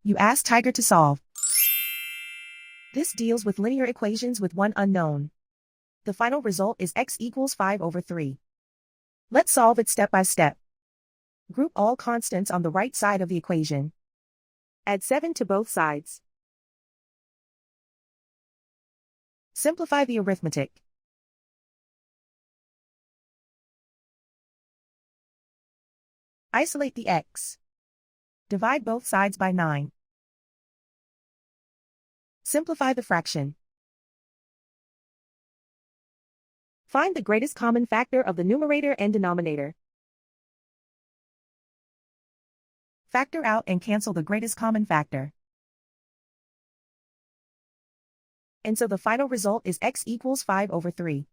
You ask Tiger to solve. This deals with linear equations with one unknown. The final result is x equals 5/3. Let's solve it step by step. Group all constants on the right side of the equation. Add 7 to both sides. Simplify the arithmetic. Isolate the x. Divide both sides by 9. Simplify the fraction. Find the greatest common factor of the numerator and denominator. Factor out and cancel the greatest common factor. And so the final result is x equals 5/3.